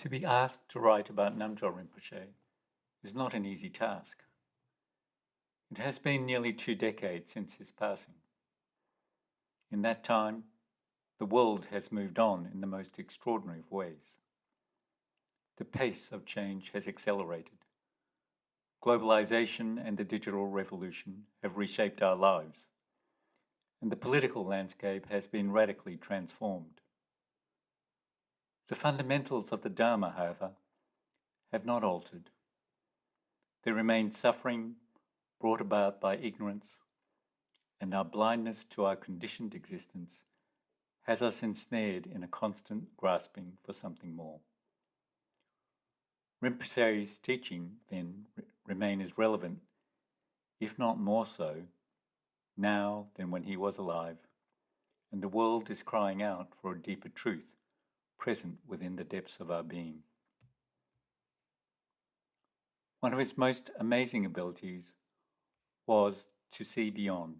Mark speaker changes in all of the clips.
Speaker 1: To be asked to write about Namgyal Rinpoche is not an easy task. It has been nearly 2 decades since his passing. In that time, the world has moved on in the most extraordinary of ways. The pace of change has accelerated. Globalization and the digital revolution have reshaped our lives, and the political landscape has been radically transformed. The fundamentals of the Dharma, however, have not altered. There remains suffering brought about by ignorance, and our blindness to our conditioned existence has us ensnared in a constant grasping for something more. Rinpoche's teaching, then, remain as relevant, if not more so, now than when he was alive, and the world is crying out for a deeper truth present within the depths of our being. One of his most amazing abilities was to see beyond.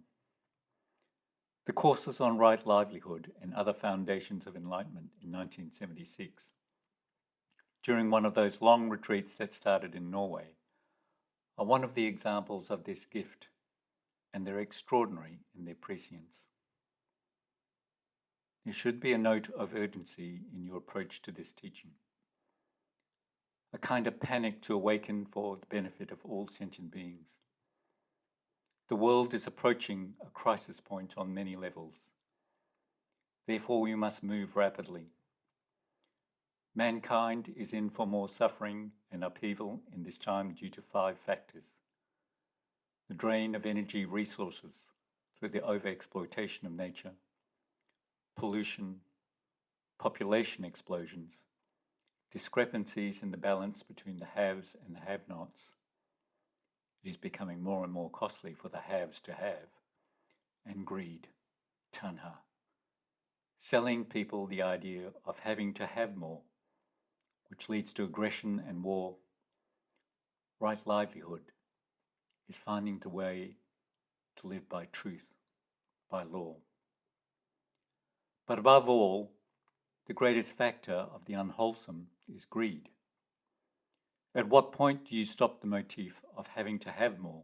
Speaker 1: The courses on right livelihood and other foundations of enlightenment in 1976, during one of those long retreats that started in Norway, are one of the examples of this gift, and they're extraordinary in their prescience. There should be a note of urgency in your approach to this teaching, a kind of panic to awaken for the benefit of all sentient beings. The world is approaching a crisis point on many levels. Therefore, we must move rapidly. Mankind is in for more suffering and upheaval in this time due to 5 factors. The drain of energy resources through the overexploitation of nature, pollution, population explosions, discrepancies in the balance between the haves and the have-nots. It is becoming more and more costly for the haves to have, and greed, tanha, selling people the idea of having to have more, which leads to aggression and war. Right livelihood is finding the way to live by truth, by law. But above all, the greatest factor of the unwholesome is greed. At what point do you stop the motif of having to have more?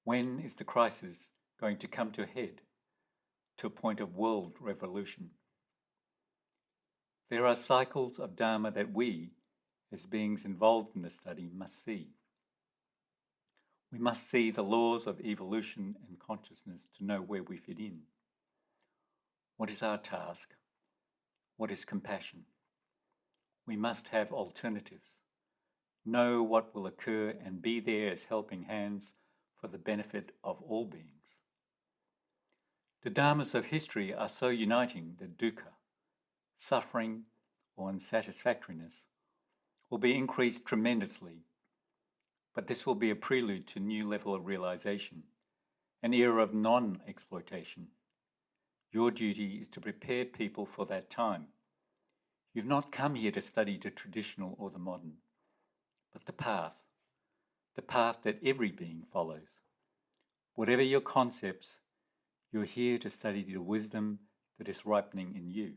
Speaker 1: When is the crisis going to come to a head, to a point of world revolution? There are cycles of Dharma that we, as beings involved in the study, must see. We must see the laws of evolution and consciousness to know where we fit in. What is our task? What is compassion? We must have alternatives. Know what will occur and be there as helping hands for the benefit of all beings. The dharmas of history are so uniting that dukkha, suffering or unsatisfactoriness, will be increased tremendously, but this will be a prelude to a new level of realization, an era of non-exploitation. Your duty is to prepare people for that time. You've not come here to study the traditional or the modern, but the path that every being follows. Whatever your concepts, you're here to study the wisdom that is ripening in you.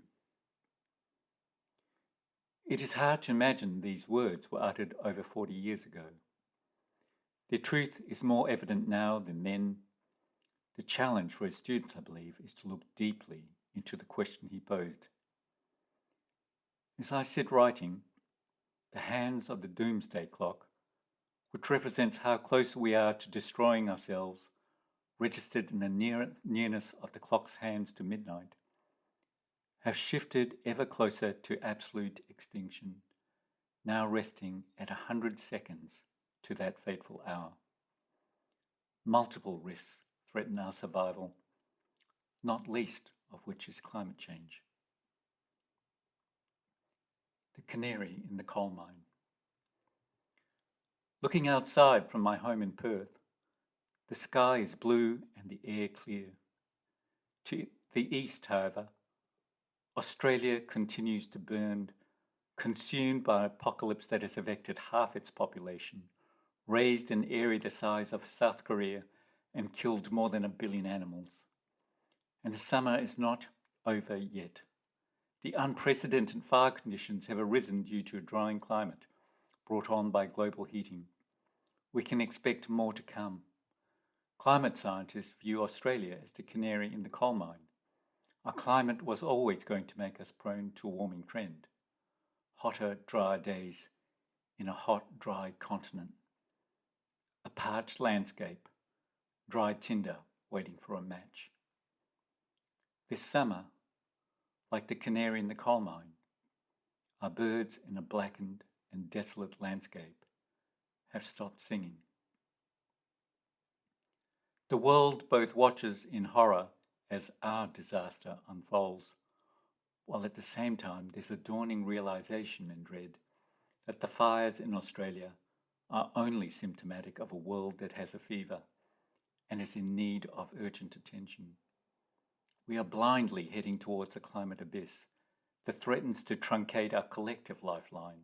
Speaker 1: It is hard to imagine these words were uttered over 40 years ago. Their truth is more evident now than then. The challenge for his students, I believe, is to look deeply into the question he posed. As I sit writing, the hands of the doomsday clock, which represents how close we are to destroying ourselves, registered in the nearness of the clock's hands to midnight, have shifted ever closer to absolute extinction, now resting at 100 seconds to that fateful hour. Multiple risks threaten our survival, not least of which is climate change. The canary in the coal mine. Looking outside from my home in Perth, the sky is blue and the air clear. To the east, however, Australia continues to burn, consumed by an apocalypse that has affected half its population, raised an area the size of South Korea, and killed more than 1 billion animals. And the summer is not over yet. The unprecedented fire conditions have arisen due to a drying climate brought on by global heating. We can expect more to come. Climate scientists view Australia as the canary in the coal mine. Our climate was always going to make us prone to a warming trend. Hotter, drier days in a hot, dry continent. A parched landscape, dry tinder waiting for a match. This summer, like the canary in the coal mine, our birds in a blackened and desolate landscape have stopped singing. The world both watches in horror as our disaster unfolds, while at the same time there's a dawning realization and dread that the fires in Australia are only symptomatic of a world that has a fever and is in need of urgent attention. We are blindly heading towards a climate abyss that threatens to truncate our collective lifeline,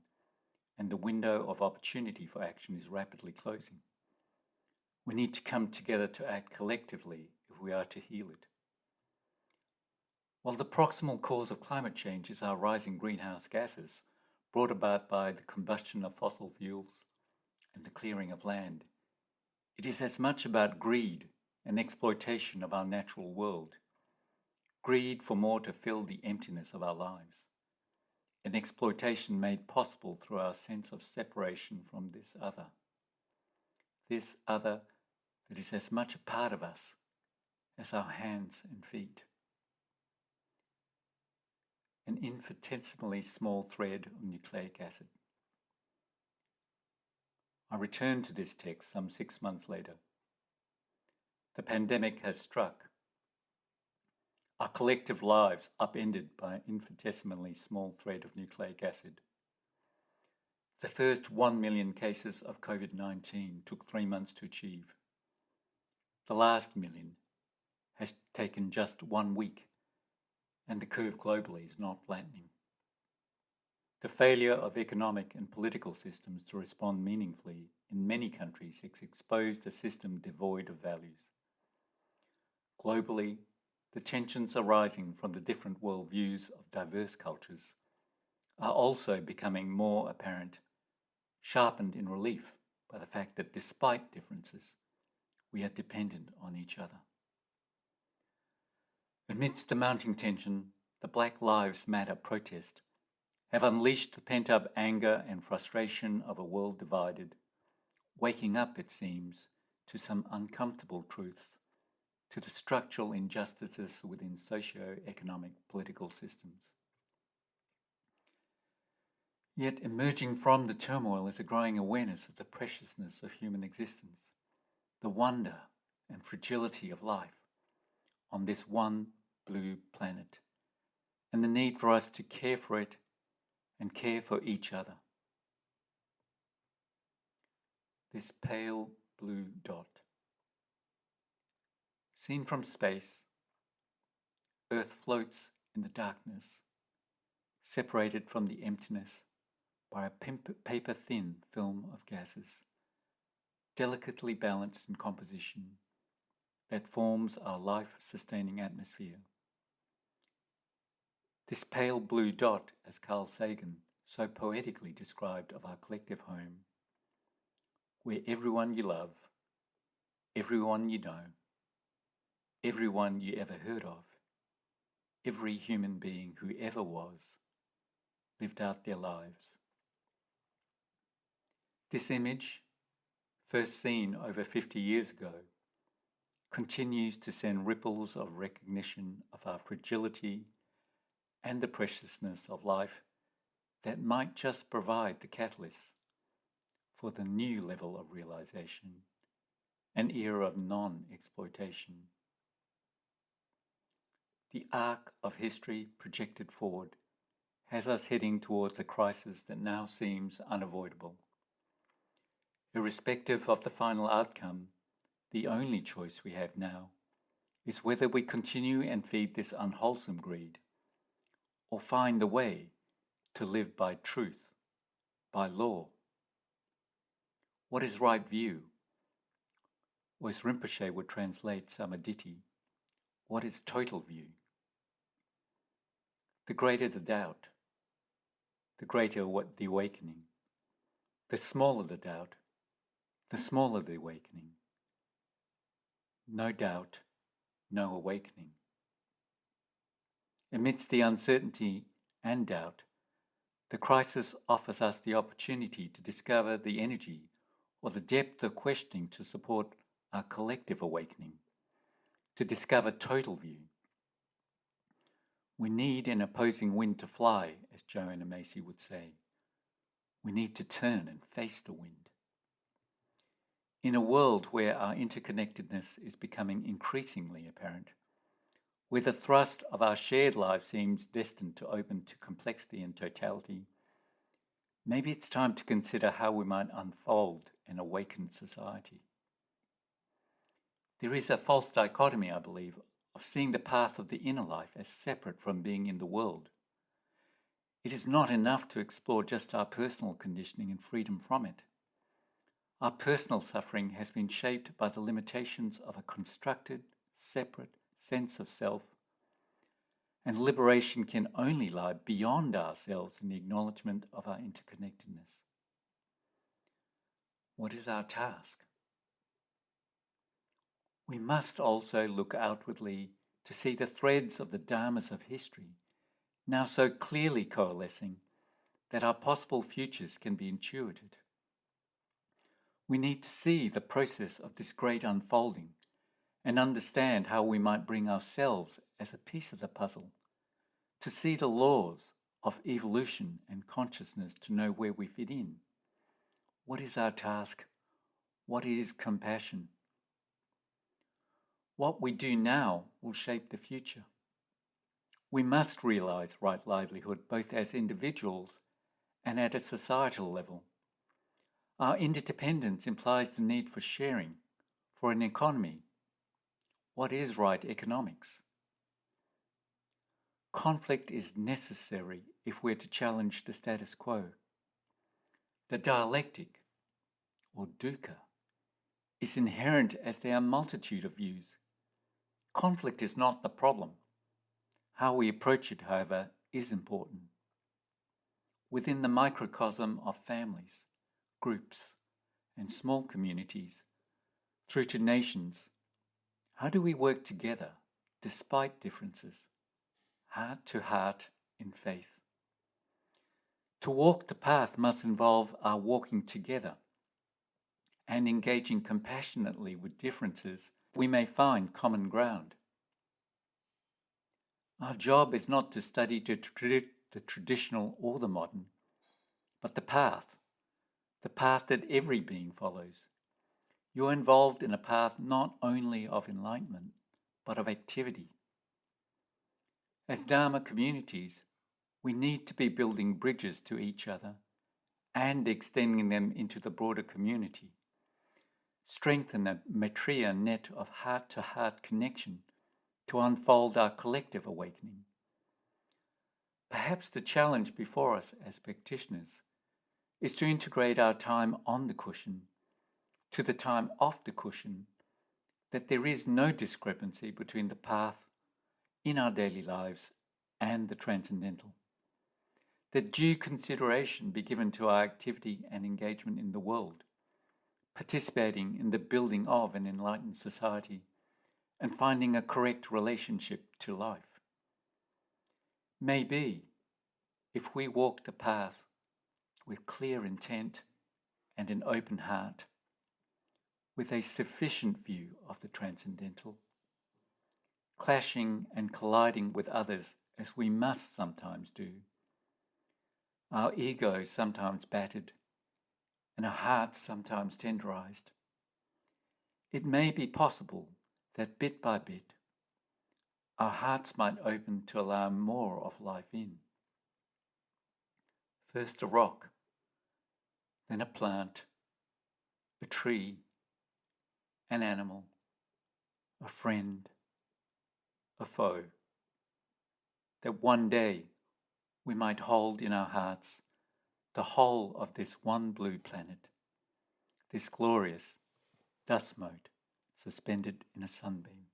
Speaker 1: and the window of opportunity for action is rapidly closing. We need to come together to act collectively if we are to heal it. While the proximal cause of climate change is our rising greenhouse gases, brought about by the combustion of fossil fuels and the clearing of land, it is as much about greed and exploitation of our natural world. Greed for more to fill the emptiness of our lives. An exploitation made possible through our sense of separation from this other. This other that is as much a part of us as our hands and feet. An infinitesimally small thread of nucleic acid. I returned to this text some 6 months later. The pandemic has struck. Our collective lives upended by an infinitesimally small thread of nucleic acid. The first 1 million cases of COVID-19 took 3 months to achieve. The last million has taken just 1 week, and the curve globally is not flattening. The failure of economic and political systems to respond meaningfully in many countries has exposed a system devoid of values. Globally, the tensions arising from the different worldviews of diverse cultures are also becoming more apparent, sharpened in relief by the fact that despite differences, we are dependent on each other. Amidst the mounting tension, the Black Lives Matter protest have unleashed the pent-up anger and frustration of a world divided, waking up, it seems, to some uncomfortable truths, to the structural injustices within socio-economic political systems. Yet emerging from the turmoil is a growing awareness of the preciousness of human existence, the wonder and fragility of life on this one blue planet, and the need for us to care for it and care for each other. This pale blue dot. Seen from space, Earth floats in the darkness, separated from the emptiness by a paper-thin film of gases, delicately balanced in composition, that forms our life-sustaining atmosphere. This pale blue dot, as Carl Sagan so poetically described of our collective home, where everyone you love, everyone you know, everyone you ever heard of, every human being who ever was, lived out their lives. This image, first seen over 50 years ago, continues to send ripples of recognition of our fragility and the preciousness of life that might just provide the catalyst for the new level of realization, an era of non-exploitation. The arc of history projected forward has us heading towards a crisis that now seems unavoidable. Irrespective of the final outcome, the only choice we have now is whether we continue and feed this unwholesome greed, or find a way to live by truth, by law. What is right view? Or as Rinpoche would translate Samaditi, what is total view? the greater the doubt, the greater the awakening. The smaller the doubt, the smaller the awakening. No doubt, no awakening. Amidst the uncertainty and doubt, the crisis offers us the opportunity to discover the energy or the depth of questioning to support our collective awakening, to discover total view. We need an opposing wind to fly, as Joanna Macy would say. We need to turn and face the wind. In a world where our interconnectedness is becoming increasingly apparent, where the thrust of our shared life seems destined to open to complexity and totality, maybe it's time to consider how we might unfold an awakened society. There is a false dichotomy, I believe, of seeing the path of the inner life as separate from being in the world. It is not enough to explore just our personal conditioning and freedom from it. Our personal suffering has been shaped by the limitations of a constructed, separate sense of self, and liberation can only lie beyond ourselves in the acknowledgement of our interconnectedness. What is our task? We must also look outwardly to see the threads of the dharmas of history, now so clearly coalescing that our possible futures can be intuited. We need to see the process of this great unfolding and understand how we might bring ourselves as a piece of the puzzle, to see the laws of evolution and consciousness, to know where we fit in. What is our task? What is compassion? What we do now will shape the future. We must realize right livelihood both as individuals and at a societal level. Our interdependence implies the need for sharing, for an economy. What is right economics? Conflict is necessary if we're to challenge the status quo. The dialectic, or dukkha, is inherent as there are a multitude of views. Conflict is not the problem. How we approach it, however, is important. Within the microcosm of families, groups, and small communities, through to nations, how do we work together despite differences, heart to heart in faith? To walk the path must involve our walking together and engaging compassionately with differences we may find common ground. Our job is not to study the traditional or the modern, but the path that every being follows. You're involved in a path not only of enlightenment, but of activity. As Dharma communities, we need to be building bridges to each other and extending them into the broader community. Strengthen a Maitreya net of heart-to-heart connection to unfold our collective awakening. Perhaps the challenge before us as practitioners is to integrate our time on the cushion to the time off the cushion, that there is no discrepancy between the path in our daily lives and the transcendental. That due consideration be given to our activity and engagement in the world, participating in the building of an enlightened society, and finding a correct relationship to life. Maybe, if we walk the path with clear intent and an open heart, with a sufficient view of the transcendental, clashing and colliding with others as we must sometimes do, our ego sometimes battered, and our hearts sometimes tenderized, it may be possible that bit by bit, our hearts might open to allow more of life in. First a rock, then a plant, a tree, an animal, a friend, a foe, that one day we might hold in our hearts the whole of this one blue planet, this glorious dust mote suspended in a sunbeam.